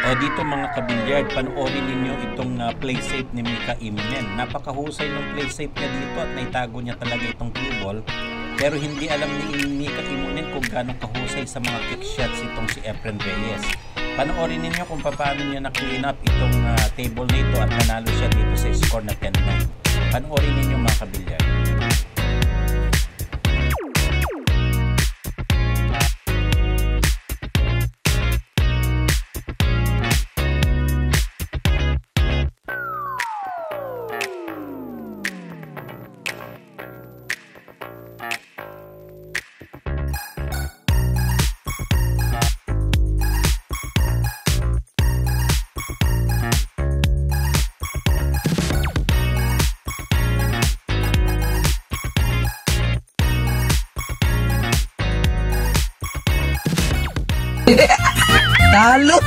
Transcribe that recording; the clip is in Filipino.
O dito mga kabilyard, panoorin ninyo itong play safe ni Mika Immonen. Napakahusay ng play safe niya dito at naitago niya talaga itong cue ball. Pero hindi alam ni Mika Immonen kung gaano kahusay sa mga kick shots itong si Efren Reyes. Panoorin ninyo kung paano niya na-clean up itong table na ito at nanalo siya dito sa score na 10-9. Panoorin ninyo mga kabilyard. Talo!